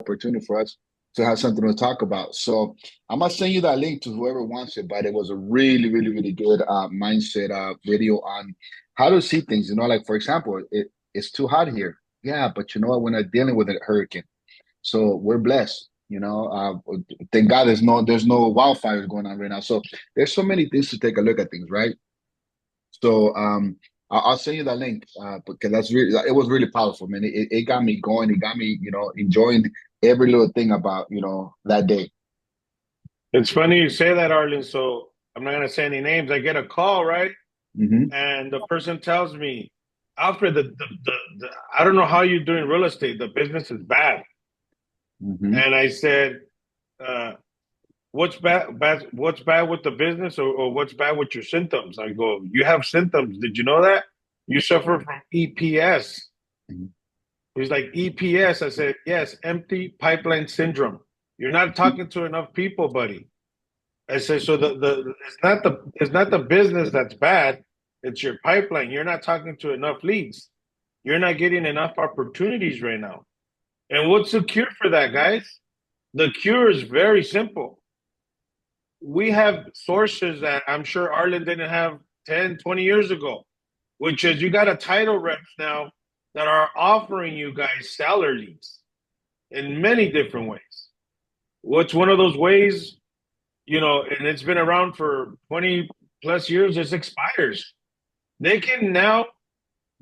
opportunity for us to have something to talk about. So I'm gonna send you that link to whoever wants it. But it was a really, really, really good mindset video on how to see things. You know, like for example, it's too hot here. Yeah, but you know what? We're not dealing with a hurricane, so we're blessed. You know, thank God there's no wildfires going on right now. So there's so many things to take a look at things, right? So I'll send you that link because that's really it was really powerful, man. It got me going. It got me, enjoying every little thing about that day. It's funny you say that, Arlen. So I'm not gonna say any names. I get a call, right? Hmm. And the person tells me, Alfred, the I don't know how you're doing real estate. The business is bad. Hmm. And I said, uh, what's bad with the business, or what's bad with your symptoms? I go, you have symptoms. Did you know that? You suffer from EPS. He's like, EPS. I said, yes, empty pipeline syndrome. You're not talking to enough people, buddy. I said, so the it's not the business that's bad, it's your pipeline. You're not talking to enough leads. You're not getting enough opportunities right now. And what's the cure for that, guys? The cure is very simple. We have sources that I'm sure Arlen didn't have 10, 20 years ago, which is you got a title reps now that are offering you guys seller leads in many different ways. What's one of those ways, and it's been around for 20 plus years, it expires. They can now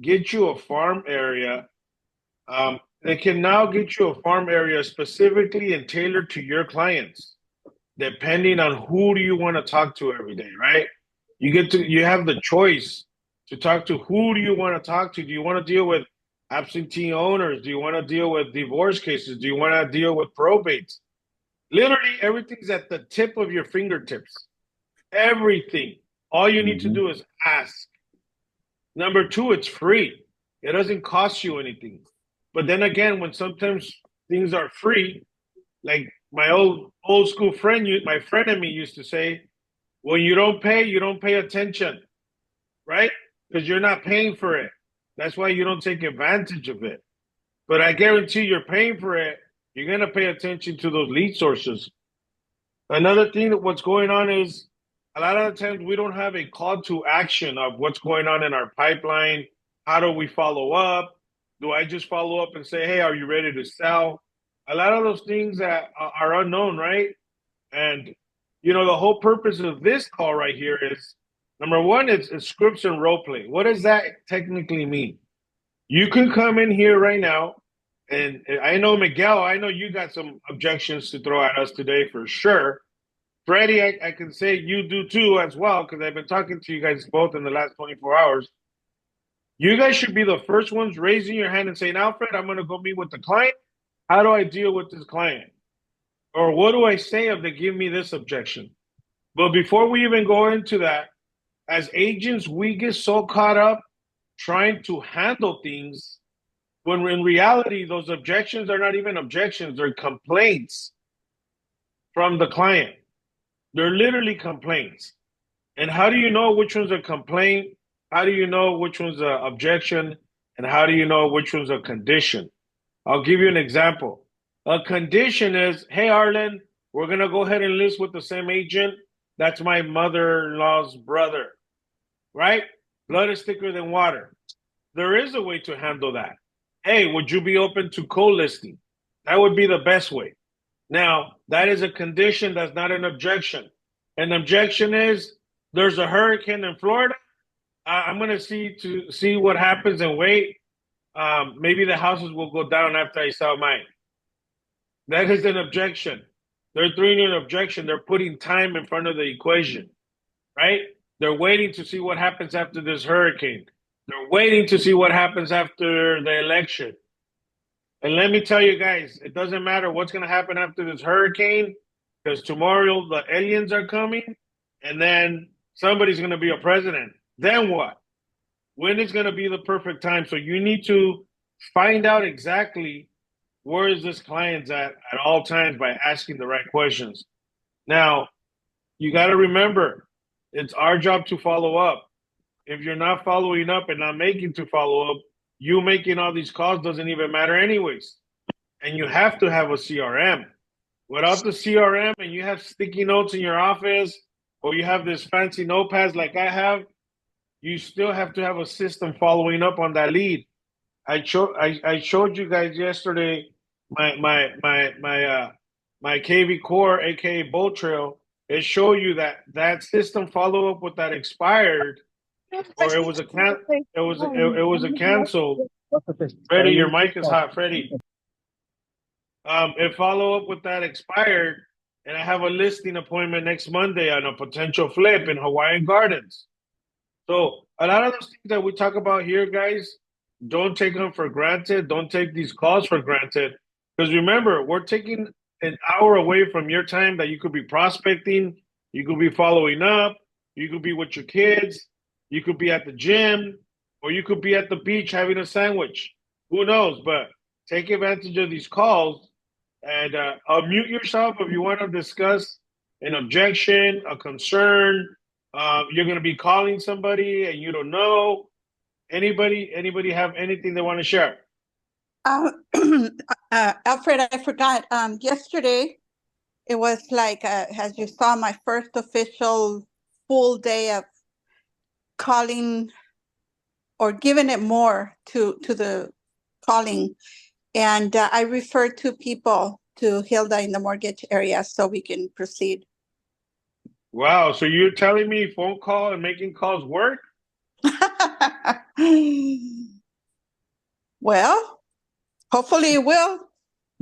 get you a farm area. They can now get you a farm area specifically and tailored to your clients, depending on who do you want to talk to every day, right? You have the choice to talk to who do you want to talk to. Do you want to deal with absentee owners? Do you want to deal with divorce cases? Do you want to deal with probates? Literally everything's at the tip of your fingertips. Everything. All you need to Hmm. do is ask. Number two, it's free. It doesn't cost you anything. But then again, when sometimes things are free, like my old school friend, my friend and me used to say, when you don't pay attention, right? Because you're not paying for it. That's why you don't take advantage of it. But I guarantee you're paying for it. You're gonna pay attention to those lead sources. Another thing that what's going on is a lot of the times we don't have a call to action of what's going on in our pipeline. How do we follow up? Do I just follow up and say, hey, are you ready to sell? A lot of those things that are unknown, right? And the whole purpose of this call right here is number one, it's scripts and role play. What does that technically mean? You can come in here right now, and I know Miguel, I know you got some objections to throw at us today for sure. Freddie, I can say you do too as well, because I've been talking to you guys both in the last 24 hours. You guys should be the first ones raising your hand and saying, Alfred, I'm going to go meet with the client. How do I deal with this client? Or what do I say if they give me this objection? But before we even go into that, as agents, we get so caught up trying to handle things when in reality, those objections are not even objections, they're complaints from the client. They're literally complaints. And how do you know which one's a complaint? How do you know which one's an objection? And how do you know which one's a condition? I'll give you an example. A condition is, hey, Arlen, we're going to go ahead and list with the same agent. That's my mother-in-law's brother, right? Blood is thicker than water. There is a way to handle that. Hey, would you be open to co-listing? That would be the best way. Now, that is a condition, that's not an objection. An objection is there's a hurricane in Florida. I'm going to see what happens and wait. Maybe the houses will go down after I sell mine. That is an objection. They're throwing an objection. They're putting time in front of the equation, right? They're waiting to see what happens after this hurricane. They're waiting to see what happens after the election. And let me tell you guys, it doesn't matter what's going to happen after this hurricane, because tomorrow the aliens are coming, and then somebody's going to be a president. Then what? When is going to be the perfect time? So you need to find out exactly where is this client at all times by asking the right questions. Now, you got to remember, it's our job to follow up. If you're not following up and not making to follow up, you making all these calls doesn't even matter anyways. and you have to have a CRM. Without the CRM and you have sticky notes in your office or you have this fancy notepads like I have, you still have to have a system following up on that lead. I showed you guys yesterday my KV core, aka Bolt Trail. It showed you that system follow up with that expired or it was a canceled. Freddie, your mic is hot, Freddie. It follow up with that expired, and I have a listing appointment next Monday on a potential flip in Hawaiian Gardens. So a lot of those things that we talk about here, guys, don't take them for granted. Don't take these calls for granted. Because remember, we're taking an hour away from your time that you could be prospecting, you could be following up, you could be with your kids, you could be at the gym, or you could be at the beach having a sandwich. Who knows? But take advantage of these calls and unmute yourself if you want to discuss an objection, a concern. You're going to be calling somebody and you don't know. Anybody have anything they want to share? Alfred, I forgot. Yesterday, it was like, as you saw, my first official full day of calling or giving it more to the calling. And I referred two people to Hilda in the mortgage area so we can proceed. Wow. So you're telling me phone call and making calls work? Well, hopefully it will.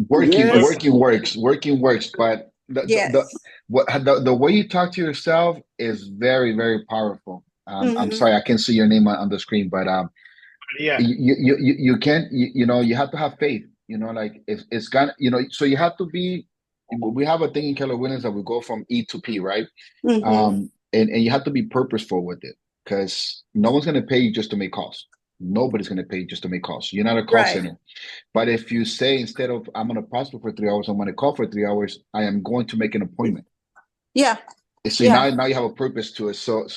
Working works. But Yes. the way you talk to yourself is very, very powerful. I'm sorry, I can't see your name on the screen, but Yeah. you can't, you have to have faith, like it's gonna, so you have to be, we have a thing in Keller Williams that we go from E to P, right? And you have to be purposeful with it because no one's going to pay you just to make calls. Nobody's going to pay you just to make calls. You're not a call center. But if you say, instead of I'm going to prospect for 3 hours, I'm going to call for 3 hours, I am going to make an appointment. Yeah. So now you have a purpose to it. So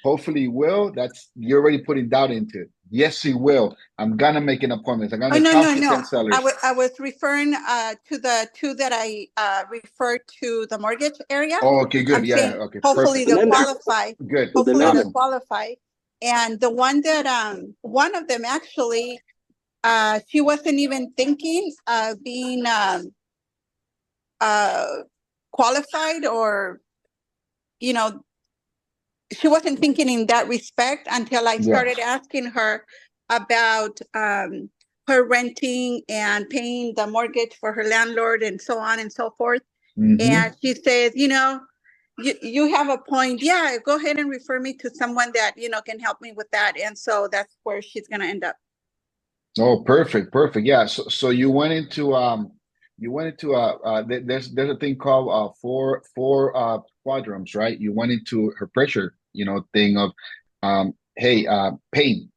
hopefully you will. You're already putting doubt into it. Yes, he will. I'm gonna make an appointment. I'm gonna talk to 10 sellers. I was referring to the two that I referred to the mortgage area. Oh, okay, good. Okay. Hopefully they'll qualify. Good. Hopefully they'll qualify. And the one that one of them actually, she wasn't even thinking of being qualified, or she wasn't thinking in that respect until I started asking her about her renting and paying the mortgage for her landlord and so on and so forth. And she says, you have a point. Yeah, go ahead and refer me to someone that, can help me with that. And so that's where she's going to end up. Oh, perfect. Yeah. So you went into there's a thing called four quadrants, right? You went into her pressure, thing of hey, paying.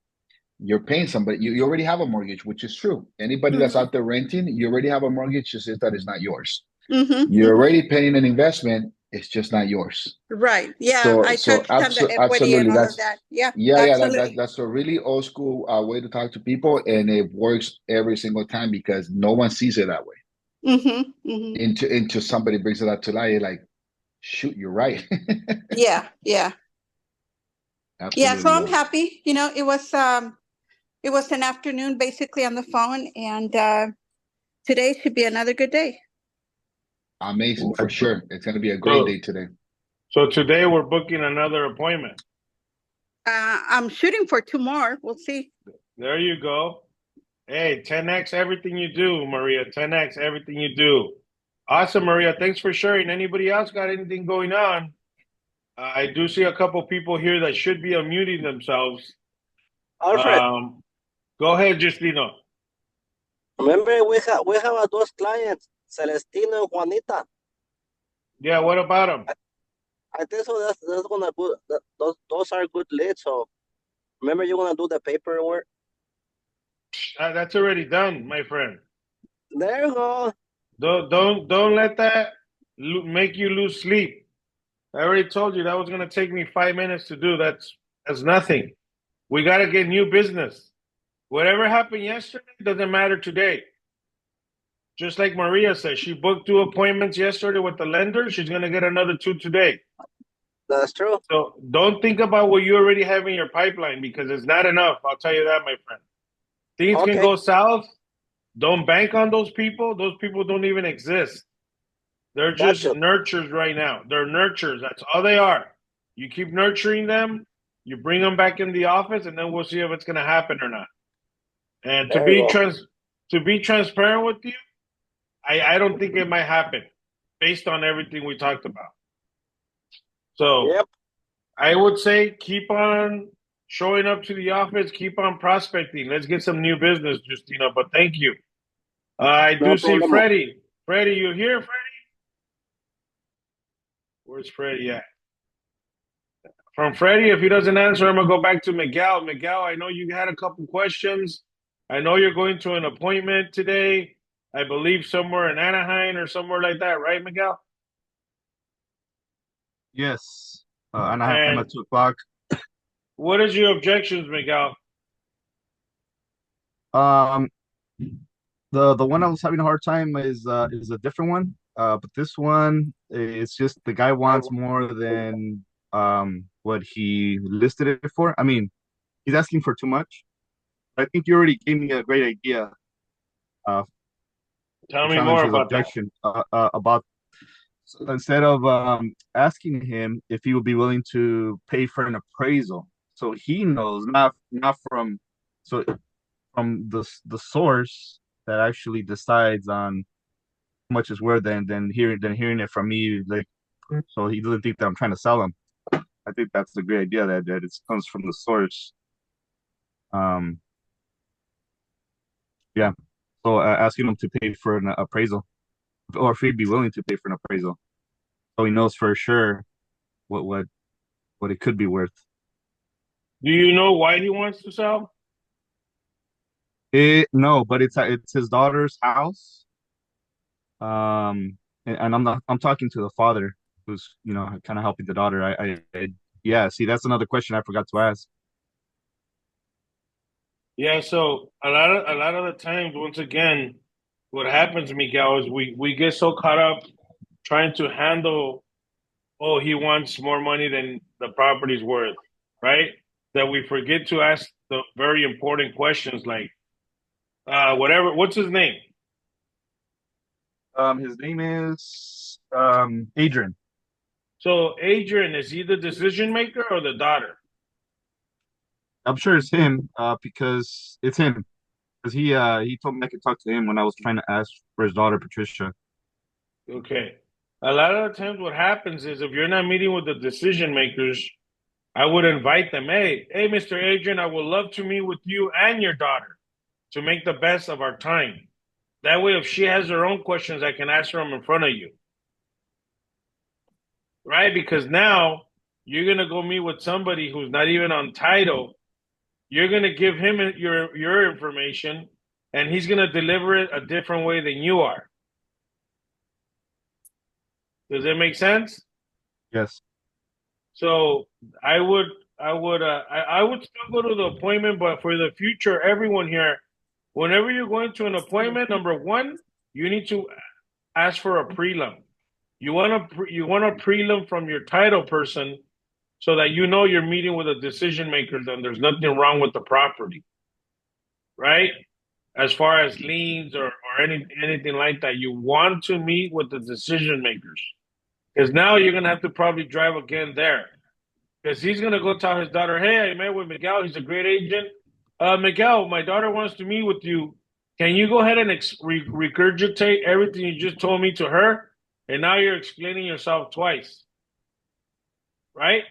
You're paying somebody. You already have a mortgage, which is true. Anybody that's out there renting, you already have a mortgage. It's just that it's not yours. You're already paying an investment. It's just not yours. Right. Yeah. I touched on the equity and all of that. Yeah. That's a really old school way to talk to people, and it works every single time because no one sees it that way. Into somebody brings it up to light, you're like, shoot, you're right. Yeah. Absolutely. Yeah. So I'm happy. It was an afternoon basically on the phone, and today should be another good day. Amazing, for sure. It's going to be a great day today. So today we're booking another appointment. I'm shooting for 2 more. We'll see. There you go. Hey, 10x everything you do, Maria. 10x everything you do. Awesome, Maria. Thanks for sharing. Anybody else got anything going on? I do see a couple people here that should be unmuting themselves. Alfred, go ahead, Justino. Remember we have those clients, Celestino and Juanita. Yeah, what about them? I think so. That's gonna good. Those are good leads. So remember, you're gonna do the paperwork. That's already done, my friend. There you go. Don't let that make you lose sleep. I already told you that was gonna take me 5 minutes to do. That's nothing. We gotta get new business. Whatever happened yesterday doesn't matter today. just like Maria said, she booked 2 appointments yesterday with the lender. She's going to get another 2 today. That's true. So don't think about what you already have in your pipeline because it's not enough. I'll tell you that, my friend. Things can go south. Don't bank on those people. Those people don't even exist. They're just Gotcha. nurtures right now. They're nurtures. That's all they are. You keep nurturing them. You bring them back in the office, and then we'll see if it's going to happen or not. And There you go. to be transparent with you, I don't think it might happen based on everything we talked about. So Yep. I would say keep on showing up to the office, keep on prospecting. Let's get some new business, Justina. But thank you. I No do see problemo. Freddie. Freddie, you here, Freddie? Where's Freddie at? From Freddie, if he doesn't answer, I'm gonna go back to Miguel. Miguel, I know you had a couple questions. I know you're going to an appointment today. I believe somewhere in Anaheim or somewhere like that, right, Miguel? Yes. Anaheim And at 2 o'clock. what is your objections, Miguel? Um, the one I was having a hard time is a different one. But this one, it's just the guy wants more than what he listed it for. I mean, he's asking for too much. I think you already gave me a great idea Tell to me challenge more his about that. objection about instead of asking him if he would be willing to pay for an appraisal, so he knows not from so from the source that actually decides on how much is worth than hearing it from me, like, so he doesn't think that I'm trying to sell him. I think that's a great idea that it comes from the source. Um, yeah. So asking him to pay for an appraisal, or if he'd be willing to pay for an appraisal, so he knows for sure what what what it could be worth. Do you know why he wants to sell? No, but it's his daughter's house. And I'm talking to the father who's kind of helping the daughter. Yeah. See, that's another question I forgot to ask. Yeah, so a lot of the times, once again, what happens, Miguel, is we get so caught up trying to handle, oh, he wants more money than the property's worth, right? That we forget to ask the very important questions like, what's his name? His name is Adrian. So Adrian, is he the decision maker or the daughter? I'm sure it's him, because it's him. Because he told me I could talk to him when I was trying to ask for his daughter Patricia. Okay. A lot of the times what happens is if you're not meeting with the decision makers, I would invite them. Hey, Mr. Adrian, I would love to meet with you and your daughter to make the best of our time. That way, if she has her own questions, I can ask them in front of you. Right? Because now you're going to go meet with somebody who's not even on title. You're going to give him your information, and he's going to deliver it a different way than you are. Does that make sense? Yes. So I would still go to the appointment, but for the future, everyone here, whenever you're going to an appointment, number one, you need to ask for a prelim. You want a prelim from your title person so that you know you're meeting with a decision maker, then there's nothing wrong with the property. Right? As far as liens or anything like that, you want to meet with the decision makers. Because now you're gonna have to probably drive again there. Because he's gonna go tell his daughter, "Hey, I met with Miguel. He's a great agent. Miguel, my daughter wants to meet with you. Can you go ahead and regurgitate everything you just told me to her?" And now you're explaining yourself twice, right?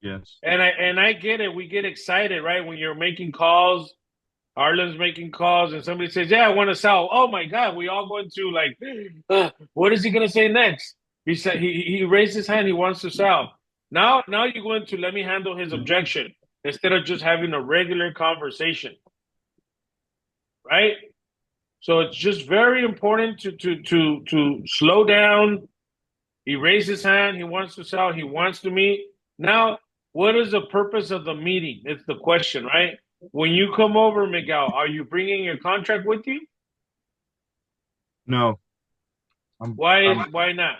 Yes. And I get it. We get excited, right? When you're making calls, Arlen's making calls, and somebody says, "Yeah, I want to sell." Oh my God, we all go into like, what is he gonna say next? He said he raised his hand. He wants to sell. Now you're going to let me handle his objection instead of just having a regular conversation, right? So it's just very important to slow down. He raised his hand. He wants to sell. He wants to meet. Now, what is the purpose of the meeting? It's the question, right? When you come over, Miguel, are you bringing your contract with you? No. Why not?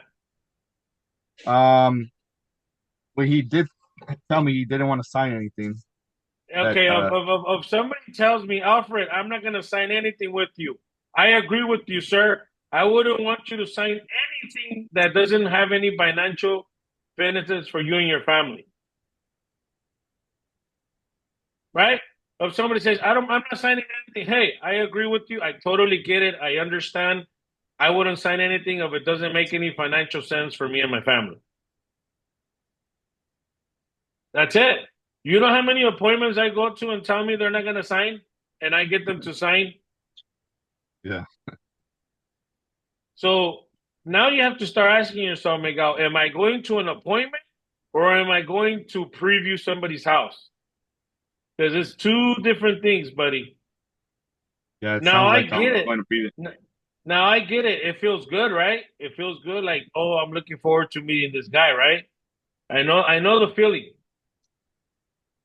Well, he did tell me he didn't want to sign anything. Okay, if somebody tells me, Alfred, I'm not going to sign anything with you. I agree with you, sir. I wouldn't want you to sign anything that doesn't have any financial benefits for you and your family. Right? If somebody says, I'm not signing anything, hey, I agree with you. I totally get it. I understand. I wouldn't sign anything if it doesn't make any financial sense for me and my family. That's it. You know how many appointments I go to and tell me they're not going to sign, and I get them to sign? Yeah. So now you have to start asking yourself, Miguel, am I going to an appointment or am I going to preview somebody's house? Because it's two different things, buddy. Yeah, it Now sounds I like get I'm it. going to preview. Now I get it. It feels good, right? It feels good. Like, oh, I'm looking forward to meeting this guy, right? I know the feeling.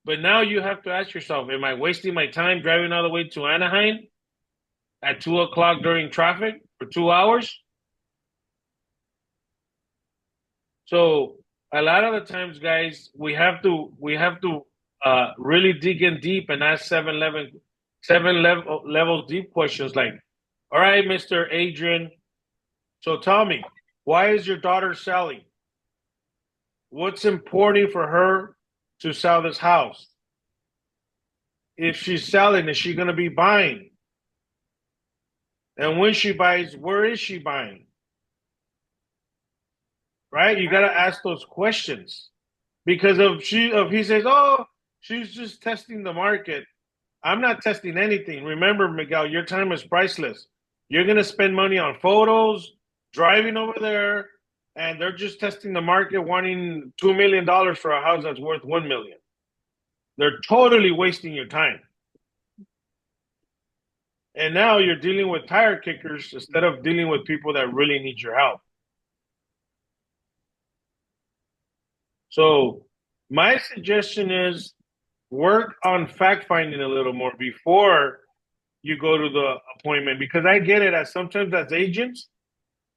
But now you have to ask yourself, am I wasting my time driving all the way to Anaheim at 2:00 during traffic for 2 hours? So a lot of the times, guys, we have to really dig in deep and ask seven levels deep questions like, all right, Mr. Adrian, so tell me, why is your daughter selling? What's important for her to sell this house? If she's selling, is she going to be buying? And when she buys, where is she buying? Right? You got to ask those questions. Because if he says, oh, she's just testing the market, I'm not testing anything. Remember, Miguel, your time is priceless. You're going to spend money on photos, driving over there, and they're just testing the market, wanting $2 million for a house that's worth $1 million. They're totally wasting your time. And now you're dealing with tire kickers instead of dealing with people that really need your help. So my suggestion is work on fact finding a little more before you go to the appointment, because I get it. As sometimes as agents,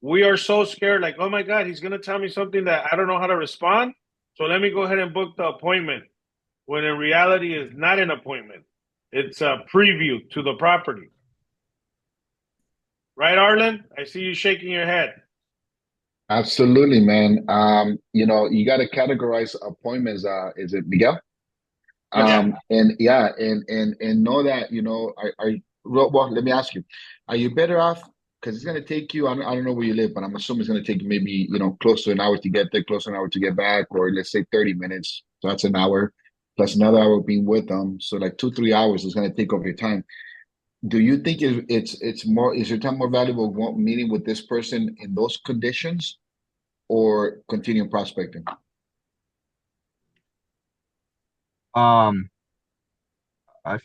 we are so scared, like, oh my God, he's going to tell me something that I don't know how to respond. So let me go ahead and book the appointment, when in reality it's not an appointment. It's a preview to the property. Right, Arlen? I see you shaking your head. Absolutely, man. You got to categorize appointments. Is it Miguel? Yeah. And yeah, and know that, well, let me ask you, are you better off? Because it's going to take you, I don't know where you live, but I'm assuming it's going to take you maybe, close to an hour to get there, close to an hour to get back, or let's say 30 minutes. So that's an hour plus another hour being with them. So like 2, 3 hours is going to take over your time. Do you think it's more, is your time more valuable meeting with this person in those conditions or continue prospecting? Um, I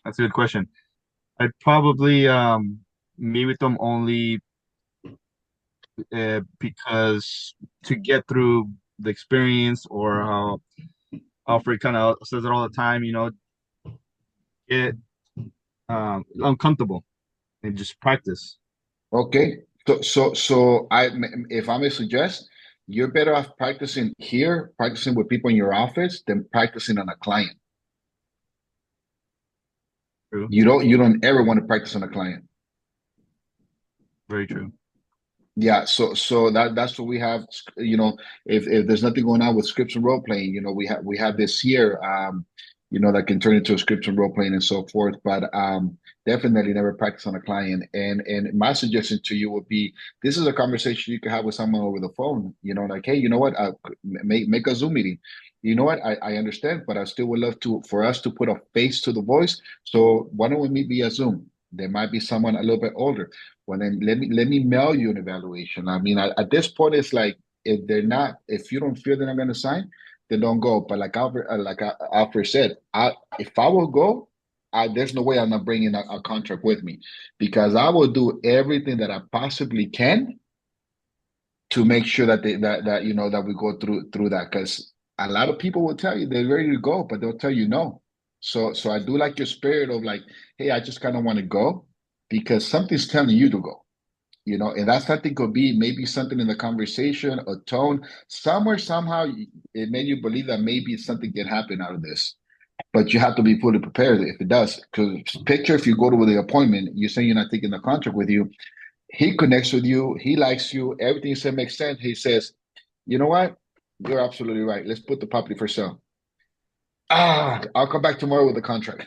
that's a good question. I'd probably meet with them only because to get through the experience, or how Alfred kind of says it all the time, get uncomfortable and just practice. Okay. So if I may suggest, you're better off practicing here, practicing with people in your office than practicing on a client. True. You don't ever want to practice on a client. Very true. Yeah, so that's what we have. If there's nothing going on with scripts and role playing, we have this here, that can turn into a scripts and role playing and so forth. But definitely never practice on a client. And my suggestion to you would be, this is a conversation you could have with someone over the phone. Like, hey, you know what? Make a Zoom meeting. You know what? I understand, but I still would love for us to put a face to the voice. So why don't we meet via Zoom? There might be someone a little bit older. Well, then let me mail you an evaluation. I mean, at this point, it's like, if you don't feel they're not going to sign, then don't go. But like Alfred said, if I will go, there's no way I'm not bringing a contract with me, because I will do everything that I possibly can to make sure that that we go through that. Because a lot of people will tell you they're ready to go, but they'll tell you no. So I do like your spirit of like, hey, I just kind of want to go. because something's telling you to go. And that something could be maybe something in the conversation, a tone, somewhere, somehow it made you believe that maybe something can happen out of this. But you have to be fully prepared if it does. Because picture if you go to the appointment, you're saying you're not taking the contract with you. He connects with you. He likes you. Everything you said makes sense. He says, you know what? You're absolutely right. Let's put the property for sale. I'll come back tomorrow with the contract.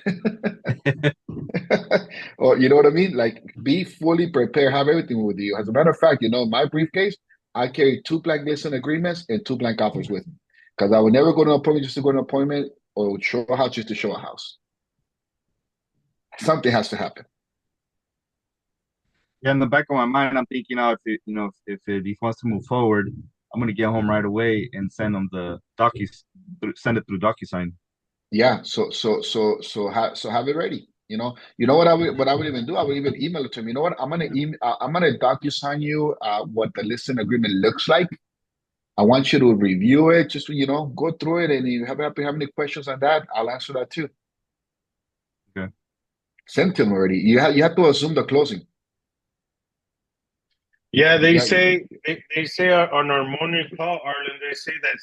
Or you know what I mean? Like be fully prepared, have everything with you. As a matter of fact, my briefcase, I carry 2 blank listing agreements and 2 blank offers with me. Because I would never go to an appointment just to go to an appointment or show a house just to show a house. Something has to happen. Yeah, in the back of my mind, I'm thinking, if he wants to move forward, I'm gonna get home right away and send him send it through DocuSign. Yeah. So have it ready. What I would even do? I would even email it to him. You know what? I'm gonna DocuSign you what the listing agreement looks like. I want you to review it. Just go through it, and if you have any questions on that, I'll answer that too. Okay. Send to him already. You have to assume the closing. Yeah, they say on our morning call, Arlen, they say that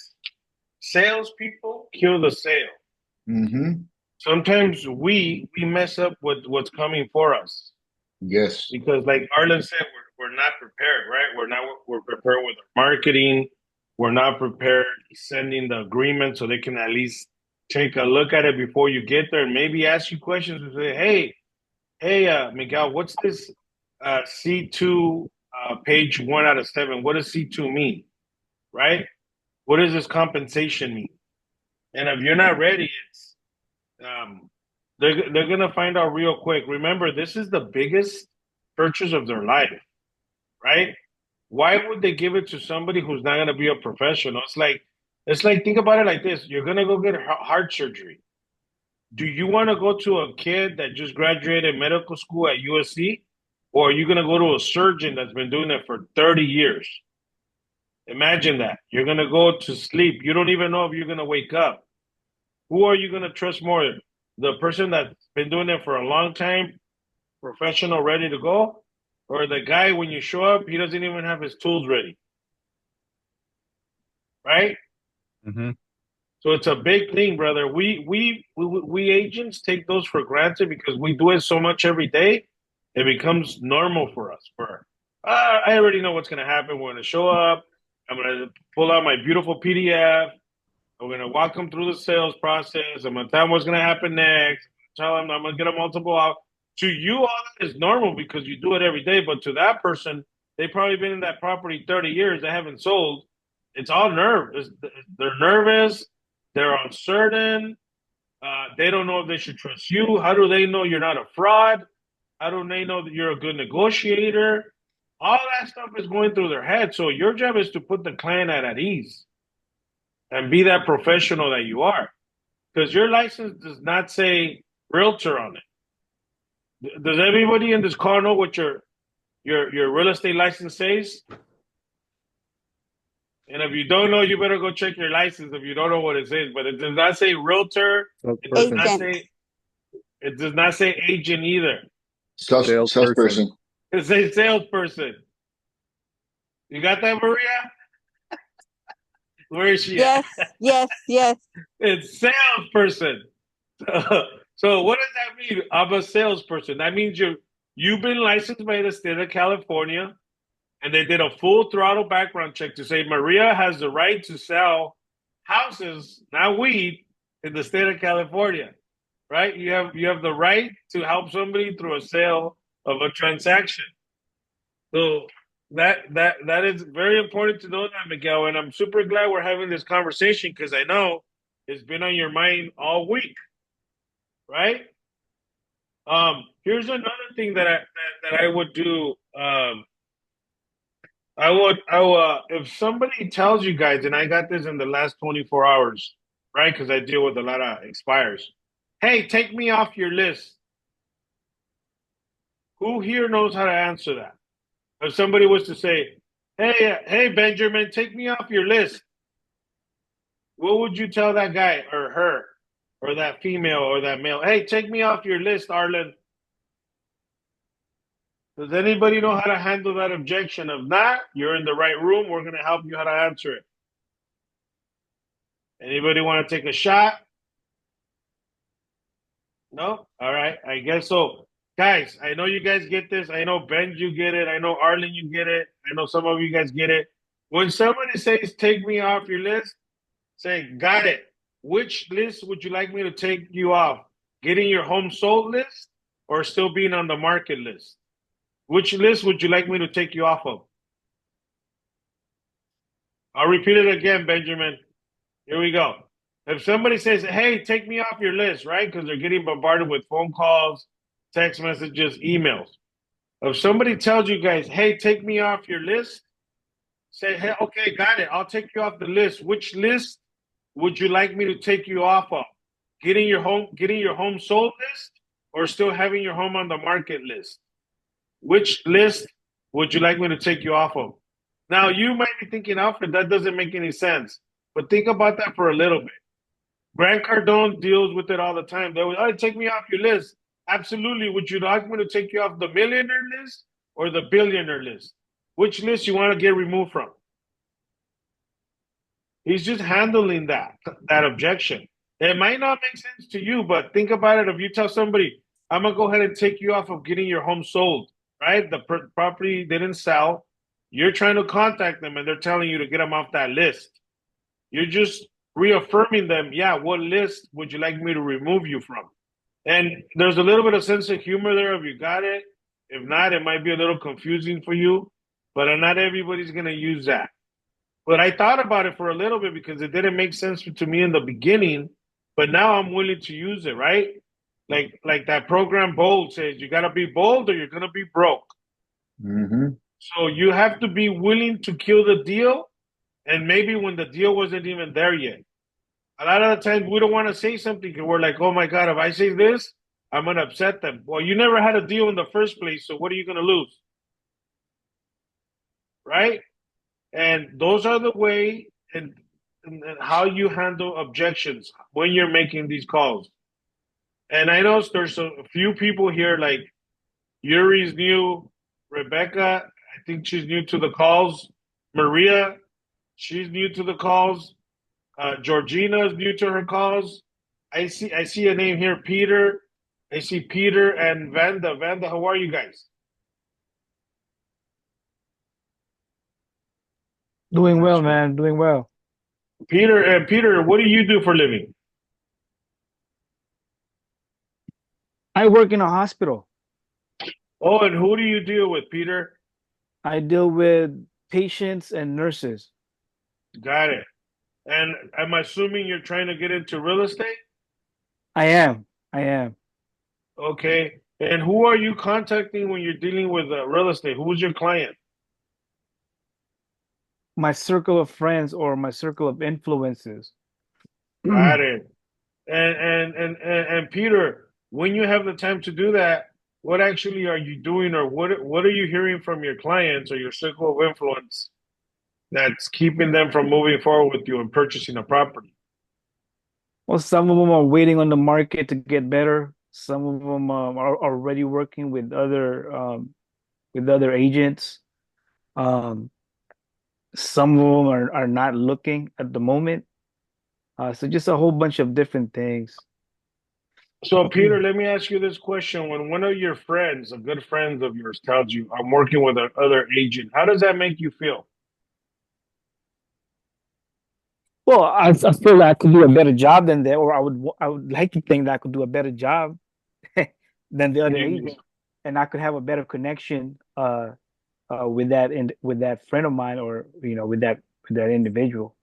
salespeople kill the sale. Mm-hmm. Sometimes we mess up with what's coming for us. Yes. Because like Arlen said, we're not prepared, right? We're prepared with our marketing. We're not prepared sending the agreement so they can at least take a look at it before you get there and maybe ask you questions and say, hey, Miguel, what's this C2 page 1 out of 7? What does C2 mean? Right? What does this compensation mean? And if you're not ready, it's they're gonna find out real quick. Remember, this is the biggest purchase of their life, right? Why would they give it to somebody who's not gonna be a professional? It's like think about it like this: you're gonna go get heart surgery. Do you want to go to a kid that just graduated medical school at USC, or are you gonna go to a surgeon that's been doing it for 30 years? Imagine that. You're gonna go to sleep. You don't even know if you're gonna wake up. Who are you gonna trust more? The person that's been doing it for a long time, professional, ready to go, or the guy when you show up, he doesn't even have his tools ready, right? Mm-hmm. So it's a big thing, brother. We agents take those for granted because we do it so much every day. It becomes normal for us. I already know what's gonna happen. We're gonna show up. I'm gonna pull out my beautiful PDF. I'm gonna walk them through the sales process. I'm gonna tell them what's gonna happen next. Tell them I'm gonna get a multiple out. To you, all that is normal because you do it every day. But to that person, they've probably been in that property 30 years. They haven't sold. It's all nerve. They're nervous. They're uncertain. They don't know if they should trust you. How do they know you're not a fraud? How do they know that you're a good negotiator? All that stuff is going through their head. So your job is to put the client at ease and be that professional that you are. Because your license does not say realtor on it. Does everybody in this car know what your real estate license says? And if you don't know, you better go check your license if you don't know what it says. But it does not say realtor. Agent. It does not say agent either. Salesperson. It says salesperson. You got that, Maria? Where is she Yes, at? yes. It's salesperson. So what does that mean? I'm a salesperson. That means you've been licensed by the state of California, and they did a full throttle background check to say Maria has the right to sell houses, not weed, in the state of California. Right? You have the right to help somebody through a sale of a transaction. So that is very important to know that, Miguel. And I'm super glad we're having this conversation because I know it's been on your mind all week, right? Here's another thing that I would do. I would if somebody tells you guys, and I got this in the last 24 hours, right? Because I deal with a lot of expires. Hey, take me off your list. Who here knows how to answer that? If somebody was to say, hey, Benjamin, take me off your list, what would you tell that guy or her or that female or that male? Hey, take me off your list, Arlen. Does anybody know how to handle that objection? If not, you're in the right room. We're going to help you how to answer it. Anybody want to take a shot? No? All right. I guess so. Guys, I know you guys get this. I know Ben, you get it. I know Arlen, you get it. I know some of you guys get it. When somebody says, take me off your list, say, got it. Which list would you like me to take you off? Getting your home sold list or still being on the market list? Which list would you like me to take you off of? I'll repeat it again, Benjamin. Here we go. If somebody says, hey, take me off your list, right? Because they're getting bombarded with phone calls, text messages, emails. If somebody tells you guys, hey, take me off your list, say, hey, okay, got it. I'll take you off the list. Which list would you like me to take you off of? Getting your home sold list or still having your home on the market list? Which list would you like me to take you off of? Now, you might be thinking, Alfred, that doesn't make any sense. But think about that for a little bit. Grant Cardone deals with it all the time. They will, oh, take me off your list. Absolutely. Would you like me to take you off the millionaire list or the billionaire list? Which list you want to get removed from? He's just handling that objection. It might not make sense to you, but think about it. If you tell somebody, I'm going to go ahead and take you off of getting your home sold, right? The property didn't sell. You're trying to contact them and they're telling you to get them off that list. You're just reaffirming them. Yeah, what list would you like me to remove you from? And there's a little bit of sense of humor there if you got it. If not, it might be a little confusing for you, but not everybody's going to use that. But I thought about it for a little bit because it didn't make sense to me in the beginning, but now I'm willing to use it, right? Like that program Bold says, you got to be bold or you're going to be broke. Mm-hmm. So you have to be willing to kill the deal. And maybe when the deal wasn't even there yet. A lot of the times we don't want to say something because we're like, oh my God, if I say this, I'm going to upset them. Well, you never had a deal in the first place, so what are you going to lose? Right? And those are the way and how you handle objections when you're making these calls. And I know there's a few people here, like Yuri's new, Rebecca, I think she's new to the calls, Maria, she's new to the calls. Georgina is new to her calls. I see a name here, Peter. I see Peter and Vanda. Vanda, how are you guys? Doing well, man. Doing well. Peter, what do you do for a living? I work in a hospital. Oh, and who do you deal with, Peter? I deal with patients and nurses. Got it. And I'm assuming you're trying to get into real estate? I am. Okay. And who are you contacting when you're dealing with real estate? Who's your client? My circle of friends or my circle of influences. Got it. And Peter, when you have the time to do that, what actually are you doing, or what are you hearing from your clients or your circle of influence that's keeping them from moving forward with you and purchasing a property? Well, some of them are waiting on the market to get better. Some of them are already working with other agents. Some of them are not looking at the moment. So just a whole bunch of different things. So, Peter, let me ask you this question. When one of your friends, a good friend of yours, tells you, I'm working with another agent, how does that make you feel? Well, I feel like I could do a better job than that, or I would like to think that I could do a better job than the other agent, and I could have a better connection with that friend of mine, or with that individual.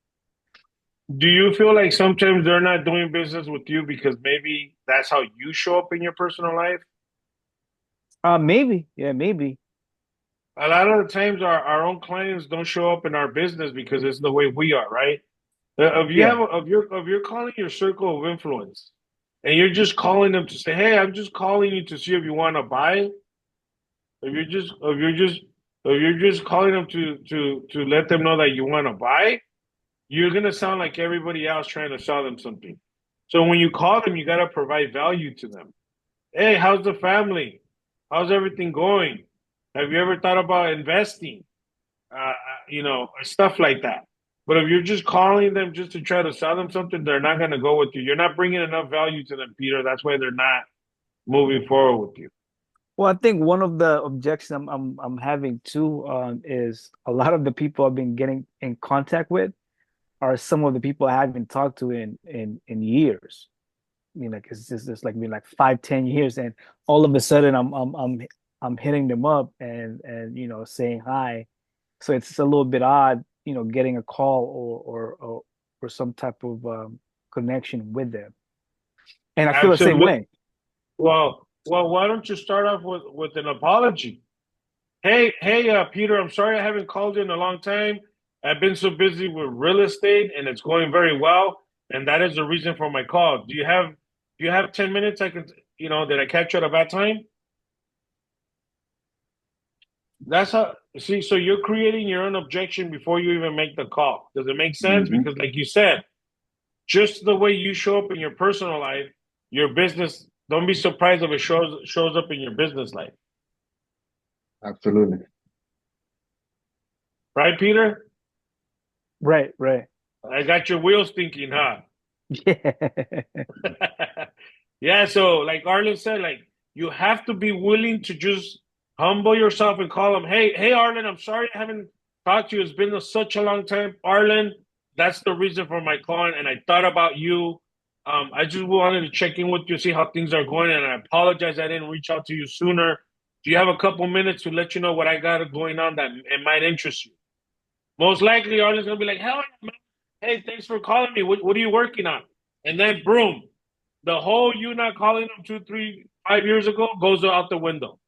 Do you feel like sometimes they're not doing business with you because maybe that's how you show up in your personal life? Maybe, yeah, maybe. A lot of the times our own clients don't show up in our business because it's the way we are, right? If you if you're calling your circle of influence and you're just calling them to say, hey, I'm just calling you to see if you want to buy. If you're just calling them to let them know that you want to buy, you're gonna sound like everybody else trying to sell them something. So when you call them, you gotta provide value to them. Hey, how's the family? How's everything going? Have you ever thought about investing? Stuff like that. But if you're just calling them just to try to sell them something, they're not going to go with you. You're not bringing enough value to them, Peter. That's why they're not moving forward with you. Well, I think one of the objections I'm having too is a lot of the people I've been getting in contact with are some of the people I haven't talked to in years. I mean, like it's like been like 5, 10 years, and all of a sudden I'm hitting them up and saying hi. So it's a little bit odd, getting a call or some type of connection with them. And I feel the same Absolutely. way. Why don't you start off with an apology? Hey, Peter, I'm sorry I haven't called you in a long time. I've been so busy with real estate and it's going very well, and that is the reason for my call. Do you have 10 minutes? Did I catch you at a bad time? That's how, see, so you're creating your own objection before you even make the call. Does it make sense? Mm-hmm. Because like you said, just the way you show up in your personal life, your business, don't be surprised if it shows up in your business life. Absolutely. Right, Peter? Right, right. I got your wheels thinking, huh? Yeah. Yeah, so like Arlen said, like you have to be willing to just humble yourself and call them, hey, Arlen, I'm sorry I haven't talked to you. It's been such a long time. Arlen, that's the reason for my call, and I thought about you. I just wanted to check in with you, see how things are going, and I apologize I didn't reach out to you sooner. Do you have a couple minutes to let you know what I got going on that it might interest you? Most likely, Arlen's gonna be like, hell, man. Hey, thanks for calling me. What are you working on? And then, boom, the whole you not calling them 2, 3, 5 years ago goes out the window.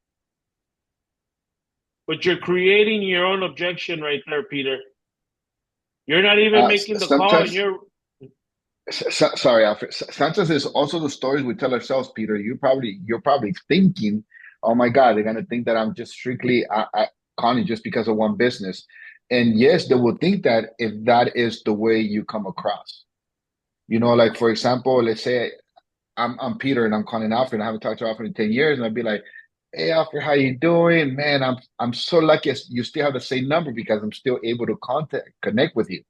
But you're creating your own objection right there, Peter. You're not even making the call, and Sometimes, you're sorry, Alfred. Sometimes it's also the stories we tell ourselves, Peter. You're probably thinking, "Oh my God, they're gonna think that I'm just strictly calling just because of one business." And yes, they will think that if that is the way you come across. Like for example, let's say I'm Peter and I'm calling Alfred and I haven't talked to Alfred in 10 years, and I'd be like, "Hey Alfred, how you doing? Man, I'm so lucky you still have the same number because I'm still able to connect with you."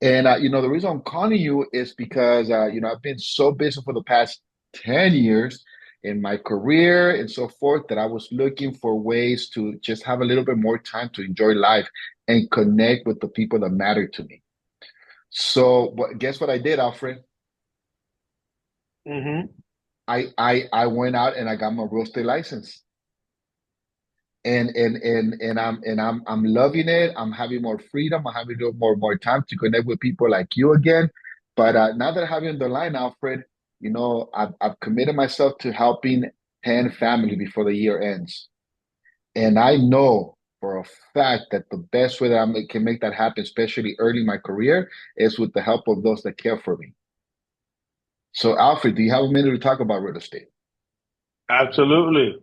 And the reason I'm calling you is because I've been so busy for the past 10 years in my career and so forth that I was looking for ways to just have a little bit more time to enjoy life and connect with the people that matter to me. So, guess what I did, Alfred? mm-hmm. I went out and I got my real estate license. And I'm loving it. I'm having more freedom. I'm having more time to connect with people like you again. But now that I have you on the line, Alfred, I've committed myself to helping 10 family before the year ends. And I know for a fact that the best way that can make that happen, especially early in my career, is with the help of those that care for me. So, Alfred, do you have a minute to talk about real estate? Absolutely.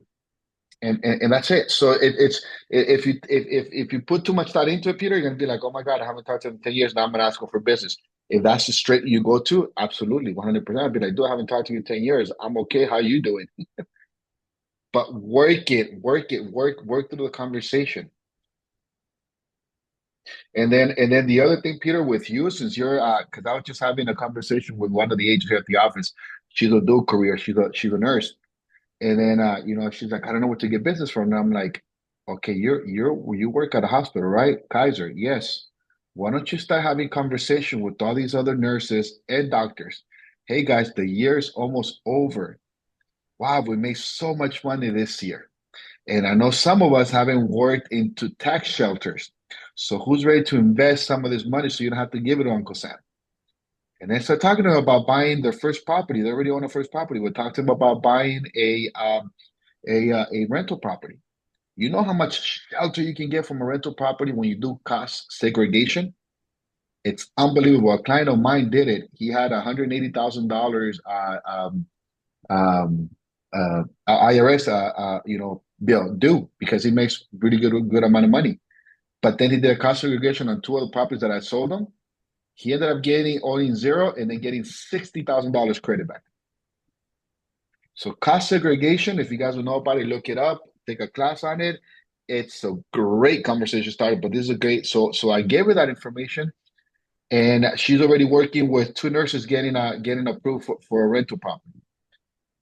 And that's it. So it's if you put too much thought into it, Peter, you're gonna be like, oh my God, I haven't talked to him in 10 years. Now I'm gonna ask him for business. If that's the straight you go to, absolutely, 100%. I'd be like, dude, I haven't talked to you in 10 years. I'm okay. How you doing? But work through the conversation. And then the other thing, Peter, with you, since you're because I was just having a conversation with one of the agents here at the office. She's a dual career. She's a nurse. And then she's like, I don't know what to get business from. And I'm like, okay, you work at a hospital, right? Kaiser, yes. Why don't you start having conversation with all these other nurses and doctors? Hey guys, the year's almost over. Wow, we made so much money this year. And I know some of us haven't worked into tax shelters. So who's ready to invest some of this money so you don't have to give it to Uncle Sam? And then start talking to them about buying their first property. They already own a first property. We'll talk to them about buying a rental property. You know how much shelter you can get from a rental property when you do cost segregation? It's unbelievable. A client of mine did it. He had $180,000 IRS bill due because he makes really good amount of money. But then he did a cost segregation on two other properties that I sold him. He ended up getting only zero and then getting $60,000 credit back. So cost segregation, if you guys don't know about it, look it up, take a class on it. It's a great conversation started, but this is a great. So I gave her that information, and she's already working with two nurses getting approved for a rental property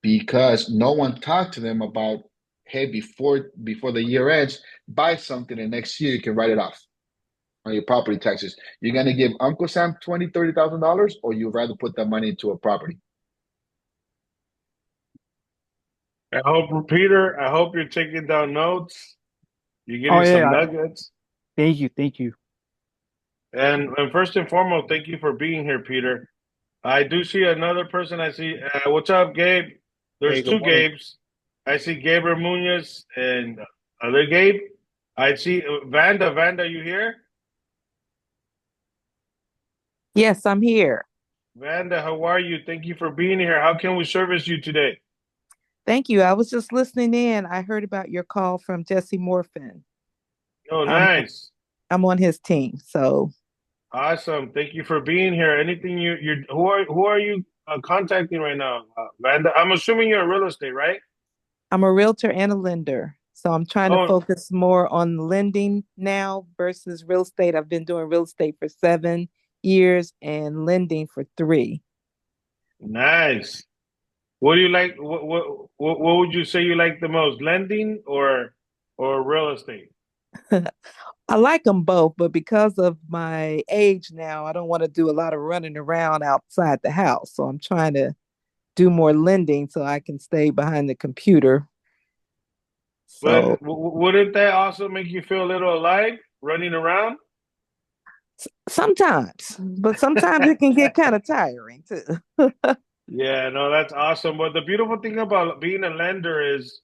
because no one talked to them about, hey, before the year ends, buy something and next year you can write it off on your property taxes. You're gonna give Uncle Sam $20,000, $30,000, or you'd rather put that money into a property. I hope, Peter, I hope you're taking down notes. You're Oh getting some yeah, nuggets. thank you. And first and foremost, thank you for being here, Peter. I do see another person. I see. What's up, Gabe? There's Hey, good two morning. Gabes. I see Gabriel Munoz and other Gabe. I see Vanda. Vanda, you here? Yes, I'm here. Vanda, how are you? Thank you for being here. How can we service you today? Thank you. I was just listening in. I heard about your call from Jesse Morfin. Oh, I'm nice. I'm on his team. So Awesome. Thank you for being here. Anything you're who are you contacting right now, Vanda? I'm assuming you're in real estate, right? I'm a realtor and a lender. So I'm trying to Oh, focus more on lending now versus real estate. I've been doing real estate for 7 years and lending for 3. nice. What do you like? What would you say you like the most, lending or real estate? I like them both, but because of my age now, I don't want to do a lot of running around outside the house. So I'm trying to do more lending so I can stay behind the computer. So But wouldn't that also make you feel a little alive running around? sometimes, but sometimes it can get kind of tiring too. Yeah, no, that's awesome. But the beautiful thing about being a lender is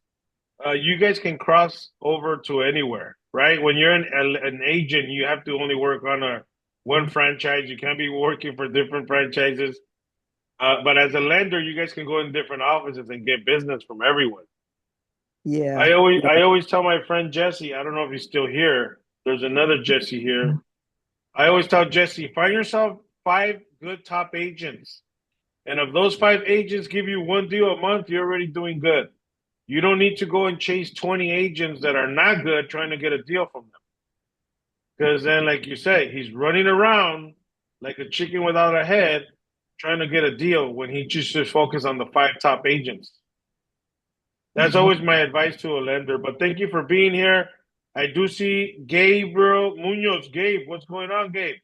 you guys can cross over to anywhere, right? When you're an agent, you have to only work on a one franchise. You can't be working for different franchises. But as a lender, you guys can go in different offices and get business from everyone. Yeah. I always tell my friend Jesse, I don't know if he's still here. There's another Jesse here. I always tell Jesse, find yourself 5 good top agents. And if those 5 agents give you one deal a month, you're already doing good. You don't need to go and chase 20 agents that are not good trying to get a deal from them. Because then, like you say, he's running around like a chicken without a head trying to get a deal when he just should focus on the 5 top agents. That's always my advice to a lender. But thank you for being here. I do see Gabriel Munoz. Gabe, what's going on, Gabe?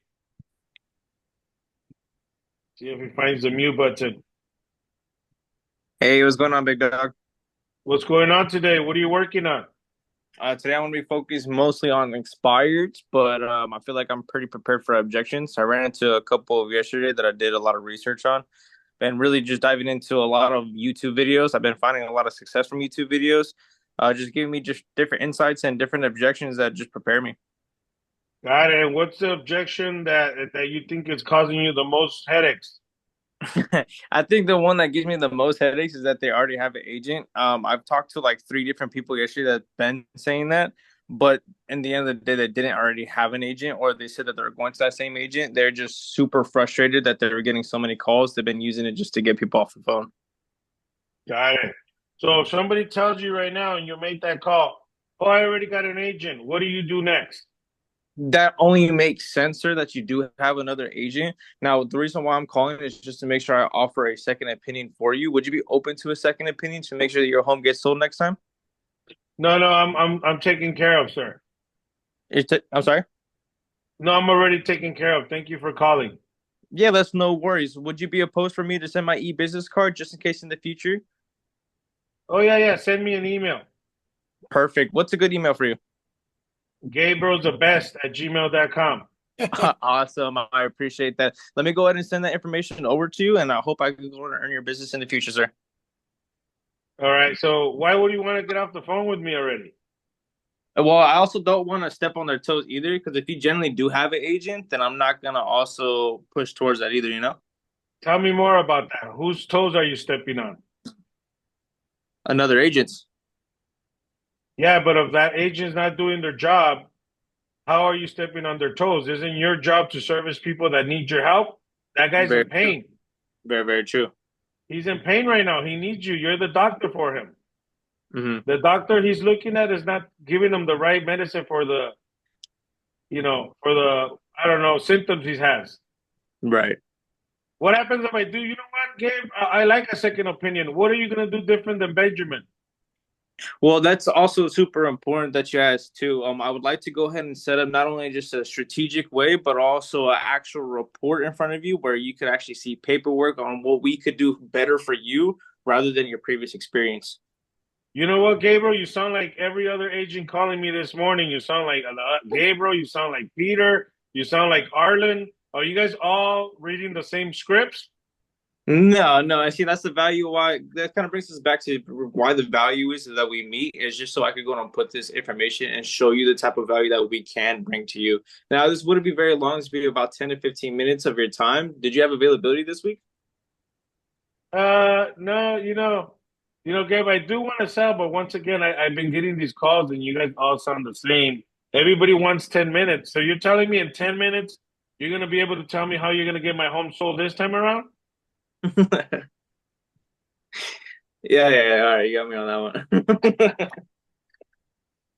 See if he finds the mute button. Hey, what's going on, big dog? What's going on today? What are you working on? Today I'm going to be focused mostly on expired, but I feel like I'm pretty prepared for objections. I ran into a couple of yesterday that I did a lot of research on. Been really just diving into a lot of YouTube videos. I've been finding a lot of success from YouTube videos, just giving me just different insights and different objections that just prepare me. Got it. And what's the objection that you think is causing you the most headaches? I think the one that gives me the most headaches is that they already have an agent. I've talked to like 3 different people yesterday that been saying that, but in the end of the day, they didn't already have an agent, or they said that they're going to that same agent. They're just super frustrated that they're getting so many calls. They've been using it just to get people off the phone. Got it. So if somebody tells you right now and you make that call, oh, I already got an agent. What do you do next? That only makes sense, sir, that you do have another agent. Now, the reason why I'm calling is just to make sure I offer a second opinion for you. Would you be open to a second opinion to make sure that your home gets sold next time? No, no, I'm taken care of, sir. I'm sorry? No, I'm already taken care of. Thank you for calling. Yeah, that's no worries. Would you be opposed for me to send my e-business card just in case in the future? Oh, yeah, yeah. Send me an email. Perfect. What's a good email for you? Gabriel's the best at gmail.com. Awesome. I appreciate that. Let me go ahead and send that information over to you, and I hope I can go and earn your business in the future, sir. All right. So why would you want to get off the phone with me already? Well, I also don't want to step on their toes either, because if you generally do have an agent, then I'm not going to also push towards that either, you know? Tell me more about that. Whose toes are you stepping on? Another agent's. Yeah, but if that agent's not doing their job, how are you stepping on their toes? Isn't your job to service people that need your help? That guy's Very in pain. true. Very, very true. He's in pain right now. He needs you. You're the doctor for him. The doctor he's looking at is not giving him the right medicine for the, for the, I don't know, symptoms he has. Right. What happens if I do? You know what, Gabe? I like a second opinion. What are you going to do different than Benjamin? Well, that's also super important that you asked too. I would like to go ahead and set up not only just a strategic way, but also an actual report in front of you where you could actually see paperwork on what we could do better for you rather than your previous experience. You know what, Gabriel? You sound like every other agent calling me this morning. You sound like Gabriel. You sound like Peter. You sound like Arlen. Are you guys all reading the same scripts? No. I see that's the value why that kind of brings us back to why the value is that we meet is just so I could go and put this information and show you the type of value that we can bring to you. Now, this wouldn't be very long. This would be about 10 to 15 minutes of your time. Did you have availability this week? No, Gabe, I do want to sell, but once again, I've been getting these calls and you guys all sound the same. Everybody wants 10 minutes. So you're telling me in 10 minutes, you're going to be able to tell me how you're going to get my home sold this time around? Yeah. All right, you got me on that one.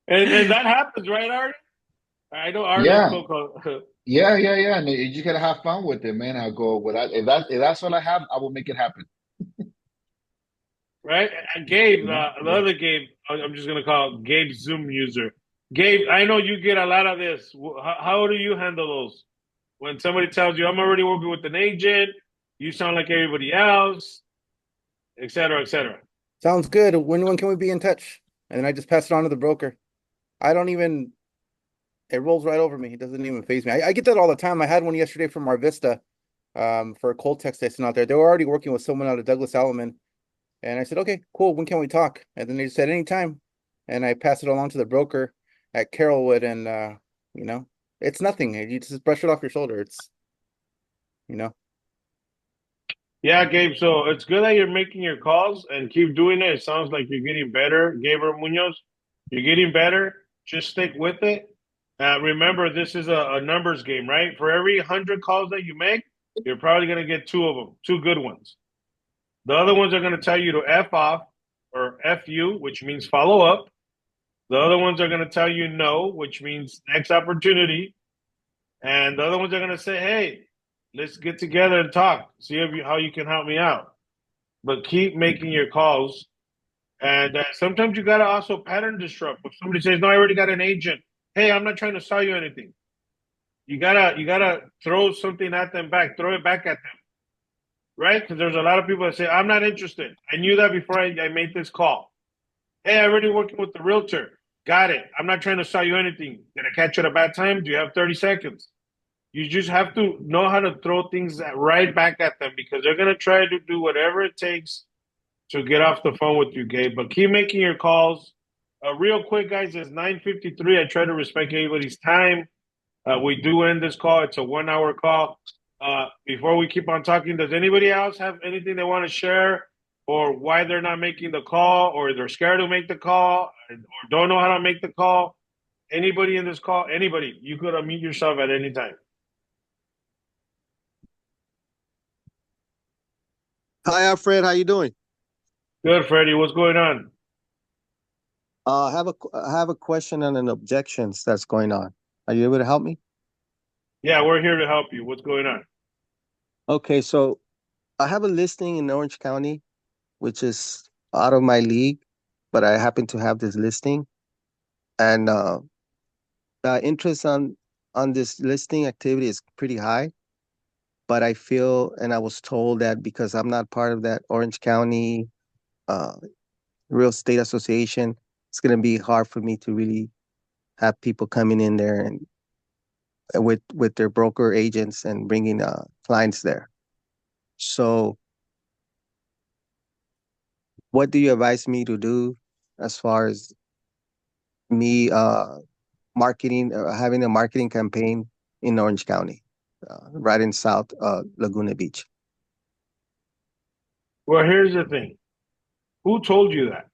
and that happens, right, Art? I know Art Yeah. is Yeah. And you just gotta have fun with it, man. I'll go with that. If that's all I have, I will make it happen. right? And Gabe, the other Gabe, I'm just going to call Gabe Zoom user. Gabe, I know you get a lot of this. How do you handle those? When somebody tells you, I'm already working with an agent, you sound like everybody else, et cetera, et cetera. Sounds good. When can we be in touch? And then I just pass it on to the broker. I don't even, it rolls right over me. It doesn't even faze me. I get that all the time. I had one yesterday from Mar Vista for a cold text testing out there. They were already working with someone out of Douglas Elliman. And I said, okay, cool. When can we talk? And then they said, anytime. And I passed it along to the broker at Carrollwood. And, it's nothing. You just brush it off your shoulder. It's. Yeah, Gabe. So it's good that you're making your calls and keep doing it. It sounds like you're getting better, Gabriel Munoz. You're getting better. Just stick with it. Remember, this is a numbers game, right? For every 100 calls that you make, you're probably going to get two of them, two good ones. The other ones are going to tell you to F off or F you, which means follow up. The other ones are going to tell you no, which means next opportunity. And the other ones are going to say, hey, let's get together and talk, see how you can help me out. But keep making your calls. And sometimes you got to also pattern disrupt. If somebody says, no, I already got an agent. Hey, I'm not trying to sell you anything. You gotta throw something at them back, throw it back at them. Right? Because there's a lot of people that say, I'm not interested. I knew that before I made this call. Hey, I'm already working with the realtor. Got it. I'm not trying to sell you anything. Did I catch you at a bad time? Do you have 30 seconds? You just have to know how to throw things right back at them because they're going to try to do whatever it takes to get off the phone with you, Gabe. But keep making your calls. Real quick, guys, it's 9:53. I try to respect everybody's time. We do end this call. It's a 1-hour call. Before we keep on talking, does anybody else have anything they want to share or why they're not making the call or they're scared to make the call or don't know how to make the call? Anybody in this call? Anybody? You could unmute yourself at any time. Hi, Alfred. How you doing? Good, Freddie. What's going on? I have a question and an objections that's going on. Are you able to help me? Yeah, we're here to help you. What's going on? Okay, so I have a listing in Orange County, which is out of my league, but I happen to have this listing, and the interest on this listing activity is pretty high. But I feel, and I was told that because I'm not part of that Orange County Real Estate Association, it's going to be hard for me to really have people coming in there and with their broker agents and bringing clients there. So what do you advise me to do as far as me marketing, having a marketing campaign in Orange County, right in South Laguna Beach? Well, here's the thing. Who told you that?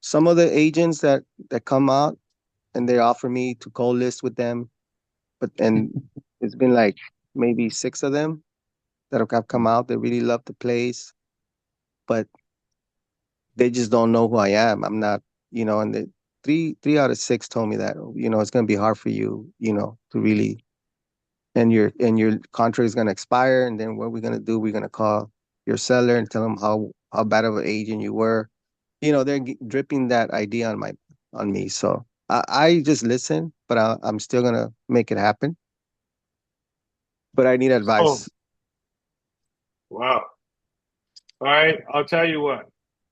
Some of the agents that come out and they offer me to co-list with them, and it's been like maybe 6 of them that have come out. They really love the place, but they just don't know who I am. I'm not, and the three out of six told me that, it's going to be hard for you, to really, and your contract is going to expire. And then what we're going to do, we're going to call your seller and tell them how bad of an agent you were. They're dripping that idea on me. So I just listen, but I'm still going to make it happen. But I need Oh, advice. wow. All right, I'll tell you what.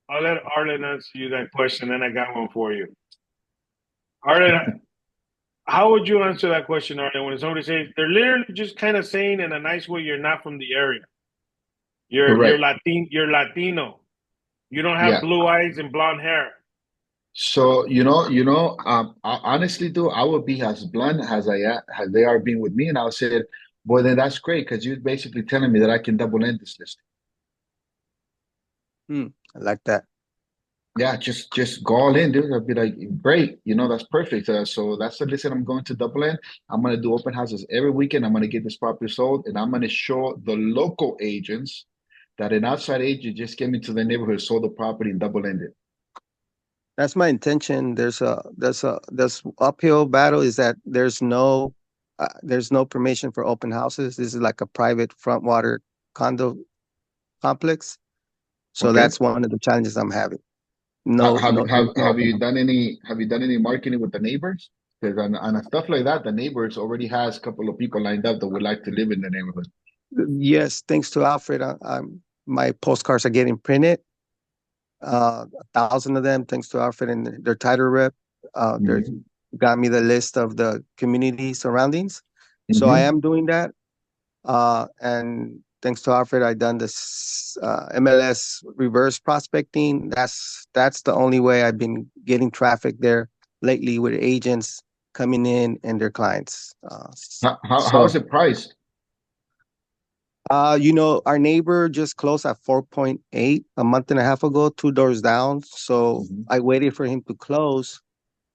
I'll let Arlen answer you that question, and I got one for you. Arlen, how would you answer that question, Arlen, when somebody says they're literally just kind of saying in a nice way you're not from the area. You're Correct. Latino. You don't have Yeah. blue eyes and blonde hair. So, honestly, though, I would be as blunt as they are being with me, and I'll say, well, then that's great because you're basically telling me that I can double end this list. I like that. Yeah, just go all in, dude. I'll be like, great, that's perfect. So that's the listen. I'm going to double in. I'm gonna do open houses every weekend. I'm gonna get this property sold, and I'm gonna show the local agents that an outside agent just came into the neighborhood, sold the property, and double ended. That's my intention. There's uphill battle is that there's no permission for open houses. This is like a private front water condo complex. So Okay. that's one of the challenges I'm having. Have No, have no, have there's no have open you house. done any marketing with the neighbors? Because on stuff like that, the neighbors already has a couple of people lined up that would like to live in the neighborhood. Yes, thanks to Alfred, my postcards are getting printed. 1,000 of them, thanks to Alfred and their title rep. They Hmm. got me the list of the community surroundings. So I Hmm. am doing that. And thanks to Alfred, I done this MLS reverse prospecting. That's the only way I've been getting traffic there lately with agents coming in and their clients. How is So, it priced? our neighbor just closed at 4.8 a month and a half ago, two doors down. So Hmm. I waited for him to close.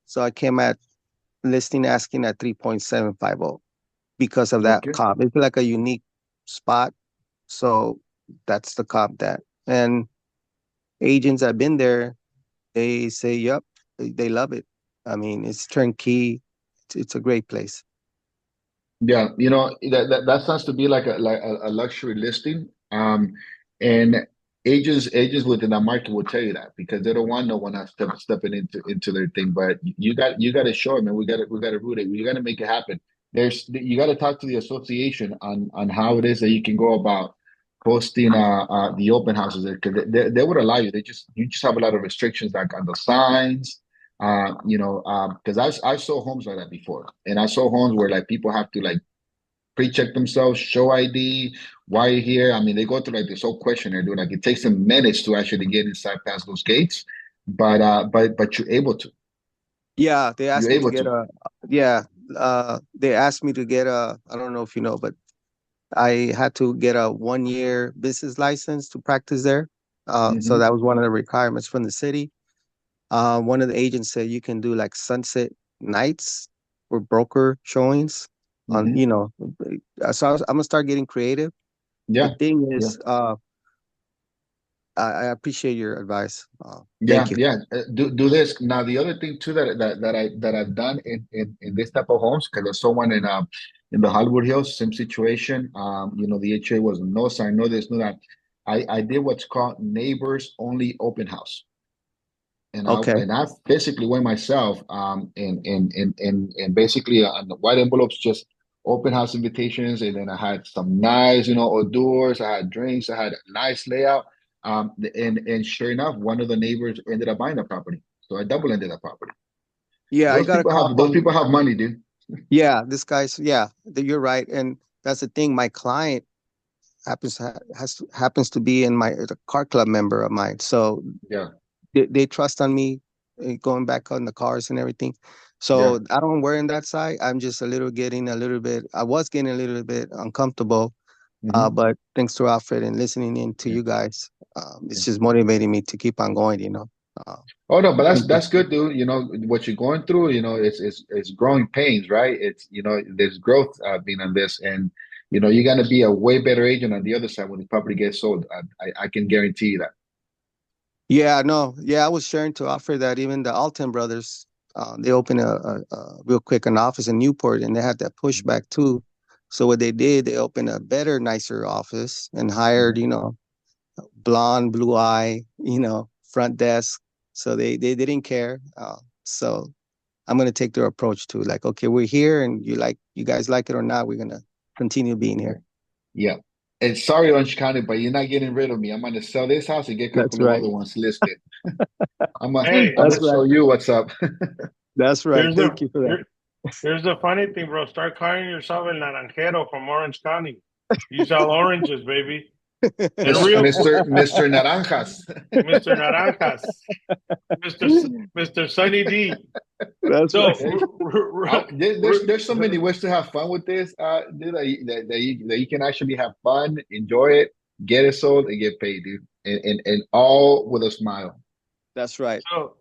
So I came at listing asking at 3.750 because of that Okay. comp. It's like a unique spot. So that's the comp that. And agents that have been there, they say, yep, they love it. I mean, it's turnkey. It's a great place. Yeah, that sounds to be like a luxury listing. And agents within that market will tell you that because they don't want no one else stepping into their thing. But you got to show them, and we got to root it. We got to make it happen. You got to talk to the association on how it is that you can go about posting the open houses because they would allow you. You just have a lot of restrictions like on the signs because I saw homes like that before, and I saw homes where like people have to like pre-check themselves, show ID, why you're here. I mean, they go through like this whole questionnaire, dude. Like it takes them minutes to actually get inside past those gates, but you're able to. Yeah, they You're asked me to able get to. they asked me to get I don't know if you know, but I had to get a 1 year business license to practice there. So Hmm. that was one of the requirements from the city. One of the agents said you can do like sunset nights or broker showings on, Hmm. so I'm gonna start getting creative. The Yeah. thing Yeah. is, I appreciate your advice. Yeah, Thank you. yeah. Do this now. The other thing too that I've done in this type of homes because I saw one in the Hollywood Hills, same situation. The HOA was no sign, no this, no that. I did what's called neighbors only open house, and I Okay. and I physically went myself and basically on the white envelopes just open house invitations, and then I had some nice hors d'oeuvres, I had drinks, I had a nice layout, and sure enough, one of the neighbors ended up buying the property, so I double ended the property. Yeah, I Those got a people call have those from, people have money, dude. yeah, this guy's, yeah, you're right. And that's the thing. My client happens to be in the car club member of mine. So Yeah, they trust on me going back on the cars and everything. yeah, So I don't worry on that side. I'm just I was getting a little bit uncomfortable. hmm, But thanks to Alfred and listening in to yeah, you guys, yeah. it's just motivating me to keep on going. Uh, Oh no, but that's thank you. that's good, dude. What you're going through. It's growing pains, right? There's growth being on this, and you're gonna be a way better agent on the other side when the property gets sold. I can guarantee you that. Yeah, no, yeah, I was sharing to offer that even the Alton brothers, they opened real quick an office in Newport, and they had that pushback too. So what they did, they opened a better, nicer office and hired, blonde, blue eye, front desk. So they didn't care. So I'm gonna take their approach too. Like, okay, we're here, and you guys like it or not, we're gonna continue being here. Yeah. And sorry, Orange County, but you're not getting rid of me. I'm gonna sell this house and get a That's couple of right. other ones listed. I'm gonna Hey, I'm That's gonna show right. you what's up. That's right. here's Thank the you for that. here, here's the funny thing, bro. Start calling yourself El Naranjero from Orange County. You sell oranges, baby. And real Mr. Naranjas. Mr. Naranjas, Mr. Mr. Sunny D. That's right. So There's so many ways to have fun with this. Dude, that you can actually have fun, enjoy it, get it sold, and get paid, dude, and all with a smile. That's right. so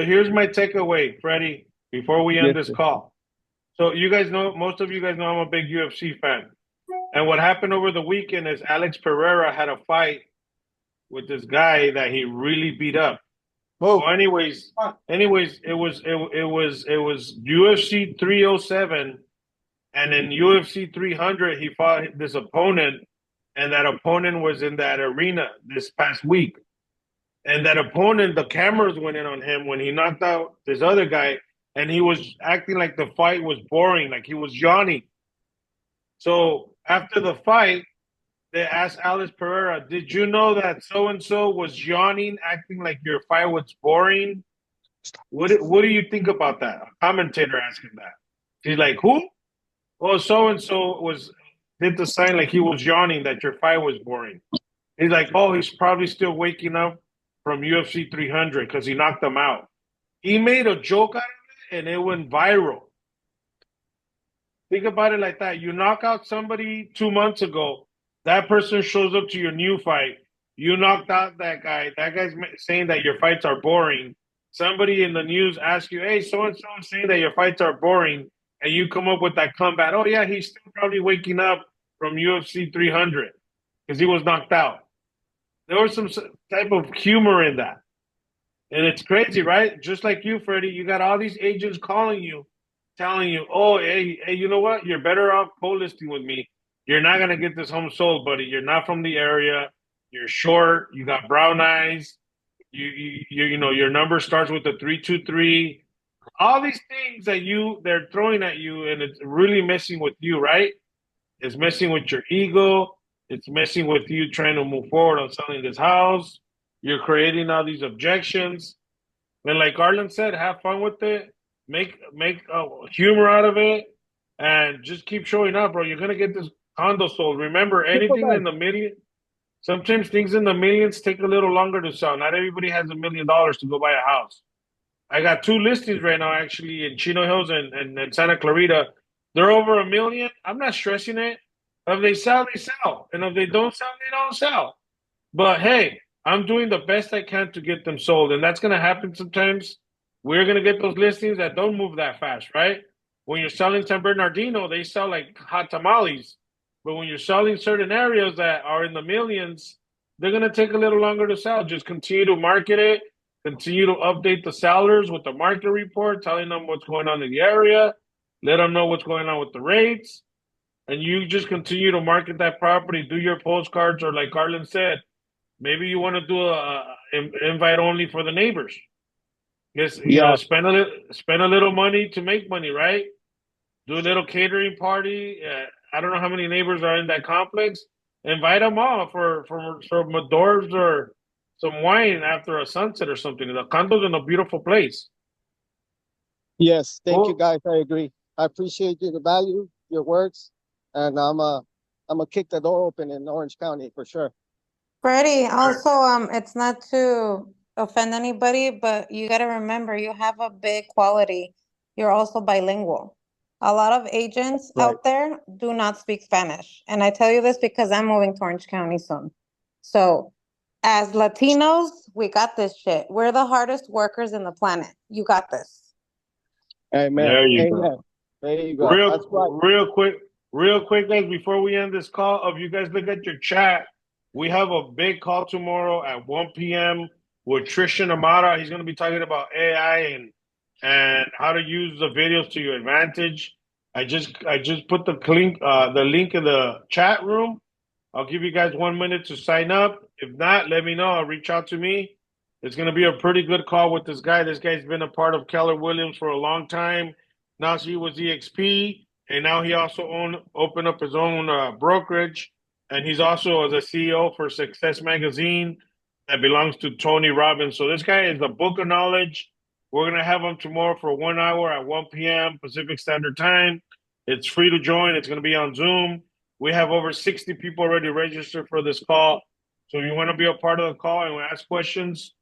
here's my takeaway, Freddie, before we end Yes, this sir. call. So you guys know, most of you guys know I'm a big UFC fan. And what happened over the weekend is Alex Pereira had a fight with this guy that he really beat up. Oh, Well, anyways, it was UFC 307, and in UFC 300 he fought this opponent, and that opponent was in that arena this past week. And that opponent, the cameras went in on him when he knocked out this other guy, and he was acting like the fight was boring, like he was yawning. So after the fight, they asked Alex Pereira, "Did you know that so and so was yawning, acting like your fight was boring?" What do you think about that? A commentator asking that. He's like, "Who?" "Oh, so and so was did the sign like he was yawning that your fight was boring." He's like, "Oh, he's probably still waking up from UFC 300 because he knocked him out." He made a joke out of it, and it went viral. Think about it like that. You knock out somebody 2 months ago, that person shows up to your new fight. You knocked out that guy. That guy's saying that your fights are boring. Somebody in the news asks you, "Hey, so and so is saying that your fights are boring," and you come up with that comeback. "Oh yeah, he's still probably waking up from UFC 300 because he was knocked out." There was some type of humor in that, and it's crazy, right? Just like you, Freddie, you got all these agents calling you, telling you, "Oh, hey, you know what? You're better off co-listing with me. You're not gonna get this home sold, buddy. You're not from the area. You're short. You got brown eyes. Your number starts with a 323. All these things that they're throwing at you, and it's really messing with you, right? It's messing with your ego. It's messing with you trying to move forward on selling this house. You're creating all these objections. And like Arlen said, have fun with it. Make humor out of it, and just keep showing up, bro. You're gonna get this condo sold. Remember, anything in the million. Sometimes things in the millions take a little longer to sell. Not everybody has $1 million to go buy a house. I got 2 listings right now, actually, in Chino Hills and Santa Clarita. They're over $1 million. I'm not stressing it. If they sell, they sell, and if they don't sell, they don't sell. But hey, I'm doing the best I can to get them sold, and that's gonna happen sometimes. We're gonna get those listings that don't move that fast, right? When you're selling San Bernardino, they sell like hot tamales. But when you're selling certain areas that are in the millions, they're gonna take a little longer to sell. Just continue to market it, continue to update the sellers with the market report, telling them what's going on in the area, let them know what's going on with the rates, and you just continue to market that property, do your postcards, or like Carlin said, maybe you want to do a invite only for the neighbors. Yes, Yeah. spend a little money to make money, right? Do a little catering party. I don't know how many neighbors are in that complex. Invite them all for some d'oeuvres or some wine after a sunset or something. The condo's in a beautiful place. Yes. Thank you, Cool. guys. I agree. I appreciate you, the value, your words, and I'm gonna kick the door open in Orange County for sure. Freddie, also, it's not to offend anybody, but you got to remember you have a big quality. You're also bilingual. A lot of agents Right. out there do not speak Spanish. And I tell you this because I'm moving to Orange County soon. So, as Latinos, we got this shit. We're the hardest workers in the planet. You got this. Amen. There you Amen. go. There you go. That's right. Real quick, guys, before we end this call, if you guys look at your chat, we have a big call tomorrow at 1 p.m. with Trishan Amara. He's going to be talking about AI and how to use the videos to your advantage. I just put the link in the chat room. I'll give you guys 1 minute to sign up. If not, let me know. I'll reach out to me. It's going to be a pretty good call with this guy. This guy's been a part of Keller Williams for a long time. Now he was EXP, and now he also opened up his own brokerage. And he's also the CEO for Success Magazine that belongs to Tony Robbins. So this guy is a book of knowledge. We're going to have him tomorrow for 1 hour at 1 p.m. Pacific Standard Time. It's free to join. It's going to be on Zoom. We have over 60 people already registered for this call. So if you want to be a part of the call and ask questions,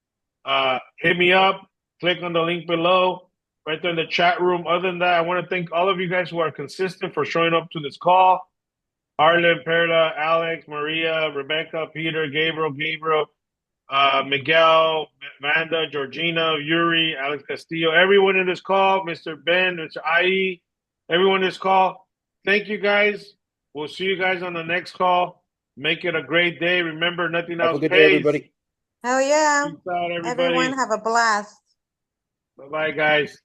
hit me up. Click on the link below, right there in the chat room. Other than that, I want to thank all of you guys who are consistent for showing up to this call. Arlen, Perla, Alex, Maria, Rebecca, Peter, Gabriel, Miguel, Vanda, Georgina, Yuri, Alex Castillo, everyone in this call, Mr. Ben, Mr. IE, everyone in this call. Thank you guys. We'll see you guys on the next call. Make it a great day. Remember, nothing Have else a good pays. day, everybody. Hell yeah. Peace out, everybody. Everyone have a blast. Bye-bye, guys.